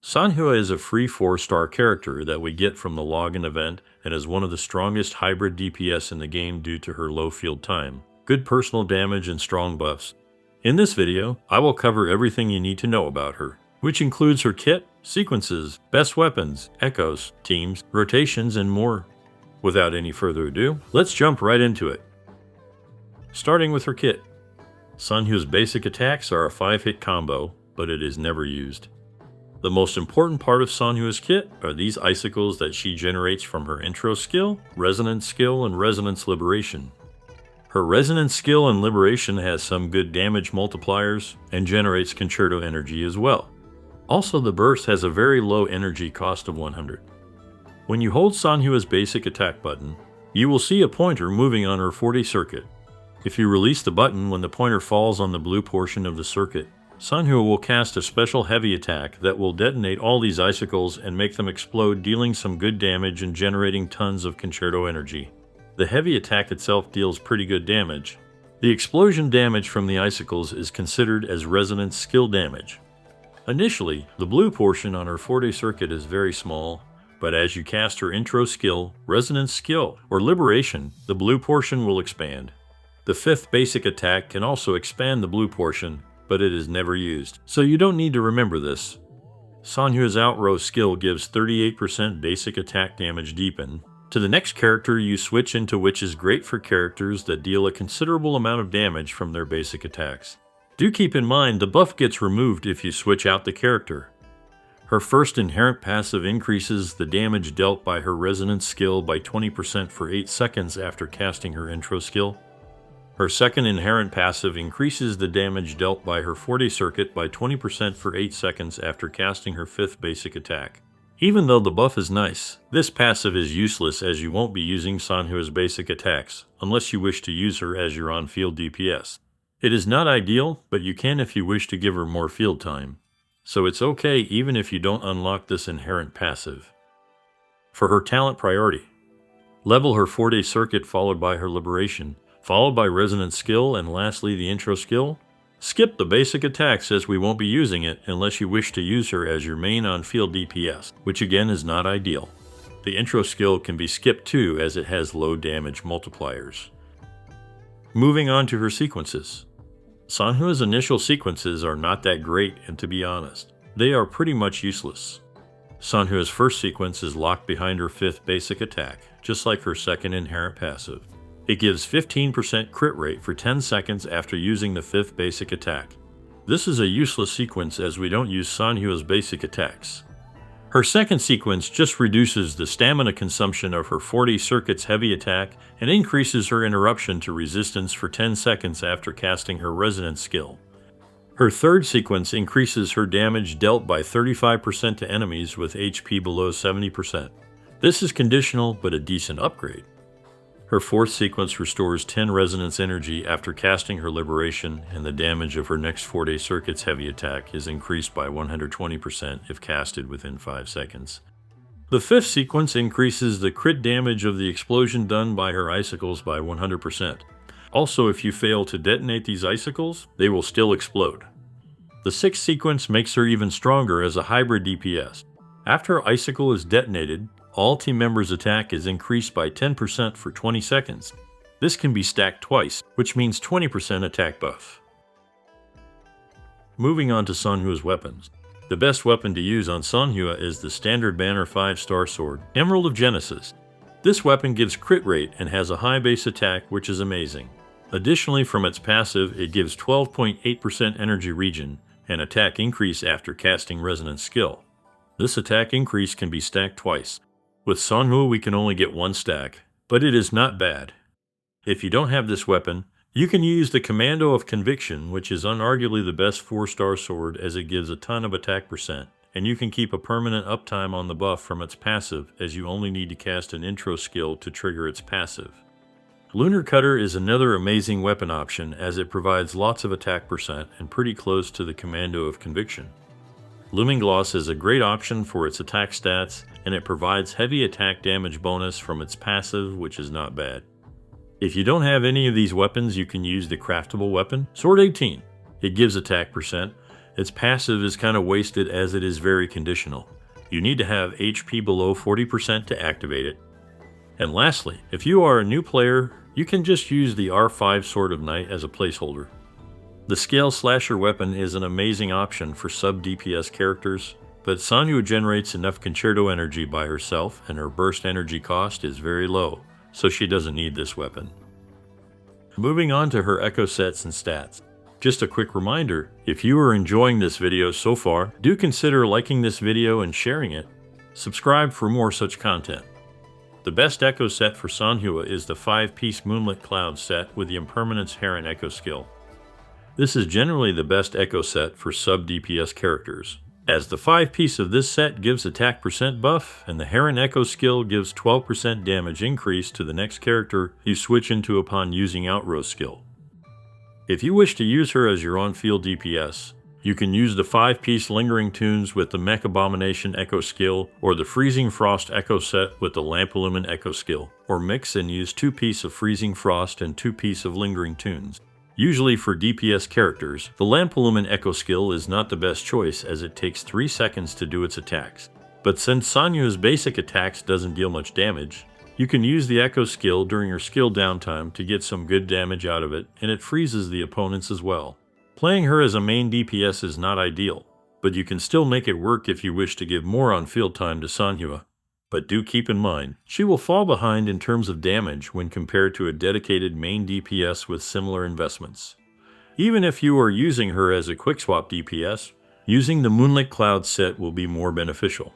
Sanhua is a free 4-star character that we get from the login event and is one of the strongest hybrid DPS in the game due to her low field time, good personal damage, and strong buffs. In this video, I will cover everything you need to know about her, which includes her kit, sequences, best weapons, echoes, teams, rotations, and more. Without any further ado, let's jump right into it. Starting with her kit. Sanhua's basic attacks are a 5-hit combo, but it is never used. The most important part of Sanhua's kit are these icicles that she generates from her intro skill, resonance skill, and resonance liberation. Her resonance skill and liberation has some good damage multipliers and generates concerto energy as well. Also, the burst has a very low energy cost of 100. When you hold Sanhua's basic attack button, you will see a pointer moving on her 40 circuit. If you release the button when the pointer falls on the blue portion of the circuit, Sanhua will cast a special heavy attack that will detonate all these icicles and make them explode, dealing some good damage and generating tons of concerto energy. The heavy attack itself deals pretty good damage. The explosion damage from the icicles is considered as resonance skill damage. Initially, the blue portion on her 40 circuit is very small, but as you cast her intro skill, resonance skill, or liberation, the blue portion will expand. The 5th basic attack can also expand the blue portion, but it is never used, so you don't need to remember this. Sanhua's outrow skill gives 38% basic attack damage deepen to the next character you switch into, which is great for characters that deal a considerable amount of damage from their basic attacks. Do keep in mind the buff gets removed if you switch out the character. Her first inherent passive increases the damage dealt by her resonance skill by 20% for 8 seconds after casting her intro skill. Her second inherent passive increases the damage dealt by her 40 circuit by 20% for 8 seconds after casting her 5th basic attack. Even though the buff is nice, this passive is useless as you won't be using Sanhua's basic attacks, unless you wish to use her as your on-field DPS. It is not ideal, but you can if you wish to give her more field time. So it's okay even if you don't unlock this inherent passive. For her talent priority, level her 40 circuit followed by her liberation, followed by resonance skill, and lastly the intro skill. Skip the basic attacks as we won't be using it unless you wish to use her as your main on-field DPS, which again is not ideal. The intro skill can be skipped too as it has low damage multipliers. Moving on to her sequences. Sanhua's initial sequences are not that great, and to be honest, they are pretty much useless. Sanhua's first sequence is locked behind her 5th basic attack, just like her second inherent passive. It gives 15% crit rate for 10 seconds after using the 5th basic attack. This is a useless sequence as we don't use Sanhua's basic attacks. Her second sequence just reduces the stamina consumption of her 40 circuit's heavy attack and increases her interruption to resistance for 10 seconds after casting her resonance skill. Her third sequence increases her damage dealt by 35% to enemies with HP below 70%. This is conditional but a decent upgrade. Her 4th sequence restores 10 resonance energy after casting her liberation, and the damage of her next 40 circuit's heavy attack is increased by 120% if casted within 5 seconds. The 5th sequence increases the crit damage of the explosion done by her icicles by 100%. Also, if you fail to detonate these icicles, they will still explode. The 6th sequence makes her even stronger as a hybrid DPS. After her icicle is detonated, all team members' attack is increased by 10% for 20 seconds. This can be stacked twice, which means 20% attack buff. Moving on to Sanhua's weapons. The best weapon to use on Sanhua is the standard banner 5-star sword, Emerald of Genesis. This weapon gives crit rate and has a high base attack, which is amazing. Additionally, from its passive, it gives 12.8% energy regen and attack increase after casting resonance skill. This attack increase can be stacked twice. With Sanhua we can only get 1 stack, but it is not bad. If you don't have this weapon, you can use the Commando of Conviction, which is unarguably the best 4-star sword as it gives a ton of attack percent, and you can keep a permanent uptime on the buff from its passive as you only need to cast an intro skill to trigger its passive. Lunar Cutter is another amazing weapon option as it provides lots of attack percent and pretty close to the Commando of Conviction. Looming Gloss is a great option for its attack stats, and it provides heavy attack damage bonus from its passive, which is not bad. If you don't have any of these weapons, you can use the craftable weapon, Sword 18. It gives attack percent, Its passive is kind of wasted as it is very conditional. You need to have HP below 40% to activate it. And lastly, if you are a new player, you can just use the R5 Sword of Night as a placeholder. The Scale Slasher weapon is an amazing option for sub DPS characters, but Sanhua generates enough concerto energy by herself and her burst energy cost is very low, so she doesn't need this weapon. Moving on to her echo sets and stats. Just a quick reminder, if you are enjoying this video so far, do consider liking this video and sharing it. Subscribe for more such content. The best echo set for Sanhua is the 5-piece Moonlit Cloud set with the Impermanence Heron Echo skill. This is generally the best echo set for sub DPS characters, as the 5-piece of this set gives attack % buff and the Heron Echo skill gives 12% damage increase to the next character you switch into upon using Outrose skill. If you wish to use her as your on-field DPS, you can use the 5-piece Lingering Tunes with the Mech Abomination Echo skill, or the Freezing Frost Echo set with the Lamp Illumine Echo skill, or mix and use 2-piece of Freezing Frost and 2-piece of Lingering Tunes. Usually for DPS characters, the Lamp Illumine Echo skill is not the best choice as it takes 3 seconds to do its attacks. But since Sanhua's basic attacks doesn't deal much damage, you can use the Echo skill during your skill downtime to get some good damage out of it, and it freezes the opponents as well. Playing her as a main DPS is not ideal, but you can still make it work if you wish to give more on-field time to Sanhua. But do keep in mind, she will fall behind in terms of damage when compared to a dedicated main DPS with similar investments. Even if you are using her as a quick swap DPS, using the Moonlit Cloud set will be more beneficial.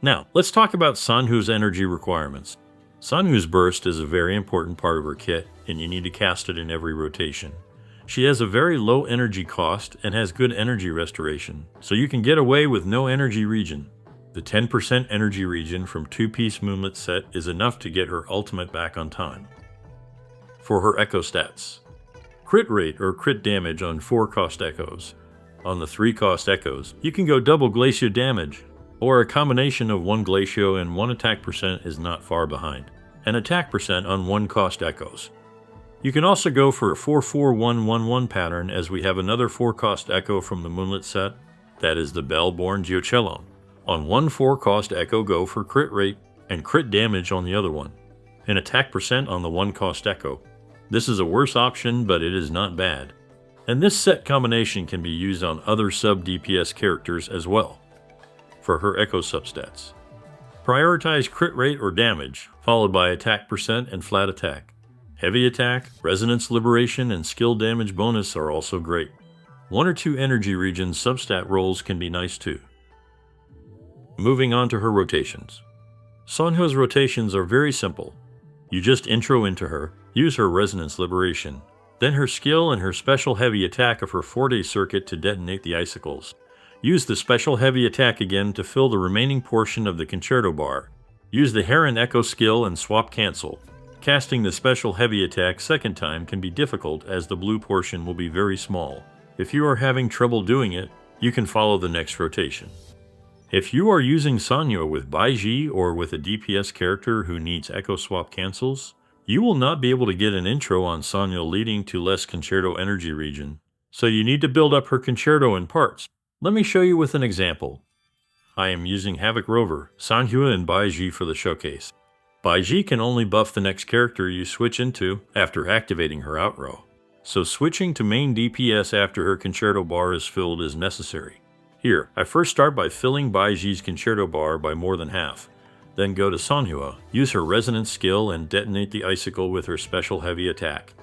Now, let's talk about Sanhua's energy requirements. Sanhua's burst is a very important part of her kit, and you need to cast it in every rotation. She has a very low energy cost and has good energy restoration, so you can get away with no energy regen. The 10% energy regen from 2-piece Moonlit set is enough to get her ultimate back on time. For her echo stats: crit rate or crit damage on 4-cost echoes. On the 3-cost echoes, you can go double Glacio damage, or a combination of 1 Glacio and 1 attack % is not far behind, and attack % on 1-cost echoes. You can also go for a 4-4-1-1-1 pattern, as we have another 4-cost echo from the Moonlit set, that is the Bell-born Giocello. On one 4-cost echo, go for crit rate and crit damage on the other one, and attack % on the 1-cost echo. This is a worse option, but it is not bad. And this set combination can be used on other sub DPS characters as well. For her echo substats: prioritize crit rate or damage, followed by attack % and flat attack. Heavy attack, resonance liberation, and skill damage bonus are also great. 1 or 2 energy regen substat rolls can be nice too. Moving on to her rotations. Sanhua's rotations are very simple. You just intro into her, use her resonance liberation, then her skill and her special heavy attack of her 4-day circuit to detonate the icicles. Use the special heavy attack again to fill the remaining portion of the concerto bar. Use the Heron Echo skill and swap cancel. Casting the special heavy attack second time can be difficult as the blue portion will be very small. If you are having trouble doing it, you can follow the next rotation. If you are using Sanhua with Baiji or with a DPS character who needs echo swap cancels, you will not be able to get an intro on Sanhua, leading to less concerto energy regen, so you need to build up her concerto in parts. Let me show you with an example. I am using Havoc Rover, Sanhua, and Baiji for the showcase. Baiji can only buff the next character you switch into after activating her outrow, so switching to main DPS after her concerto bar is filled is necessary. Here, I first start by filling Baiji's concerto bar by more than half, then go to Sanhua, use her resonance skill and detonate the icicle with her special heavy attack.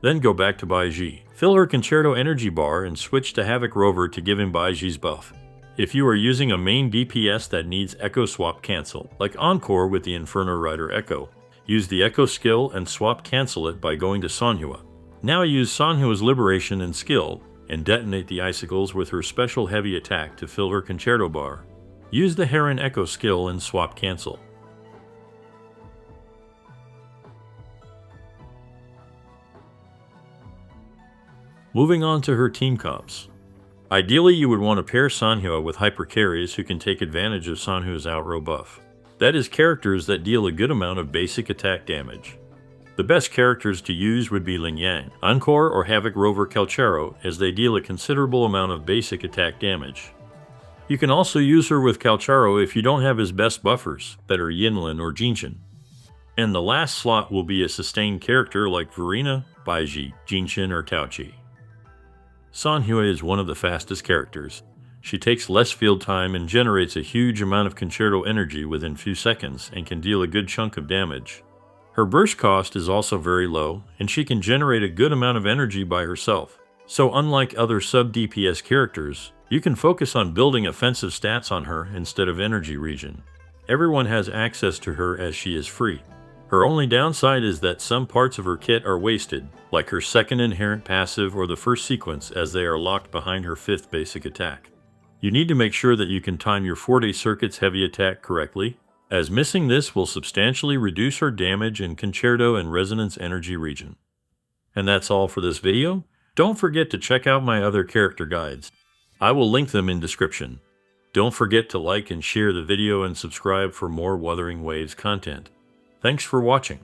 Then go back to Baiji, fill her concerto energy bar and switch to Havoc Rover to give him Baiji's buff. If you are using a main DPS that needs Echo Swap Cancel, like Encore with the Inferno Rider Echo, use the Echo skill and swap cancel it by going to Sanhua. Now use Sanhua's Liberation and skill, and detonate the icicles with her special heavy attack to fill her concerto bar. Use the Heron Echo skill and swap cancel. Moving on to her team comps. Ideally, you would want to pair Sanhua with hyper carries who can take advantage of Sanhua's outrow buff. That is, characters that deal a good amount of basic attack damage. The best characters to use would be Ling Yang, Encore, or Havoc Rover Calchero, as they deal a considerable amount of basic attack damage. You can also use her with Calchero if you don't have his best buffers, that are Yinlin or Jinzhou. And the last slot will be a sustained character like Verena, Baiji, Jinxin, or Taoqi. Sanhua is one of the fastest characters. She takes less field time and generates a huge amount of concerto energy within few seconds and can deal a good chunk of damage. Her burst cost is also very low, and she can generate a good amount of energy by herself. So unlike other sub-DPS characters, you can focus on building offensive stats on her instead of energy regen. Everyone has access to her as she is free. Her only downside is that some parts of her kit are wasted, like her second inherent passive or the first sequence, as they are locked behind her 5th basic attack. You need to make sure that you can time your Forte Circuit's heavy attack correctly, as missing this will substantially reduce her damage in Concerto and Resonance energy regen. And that's all for this video. Don't forget to check out my other character guides. I will link them in description. Don't forget to like and share the video and subscribe for more Wuthering Waves content. Thanks for watching.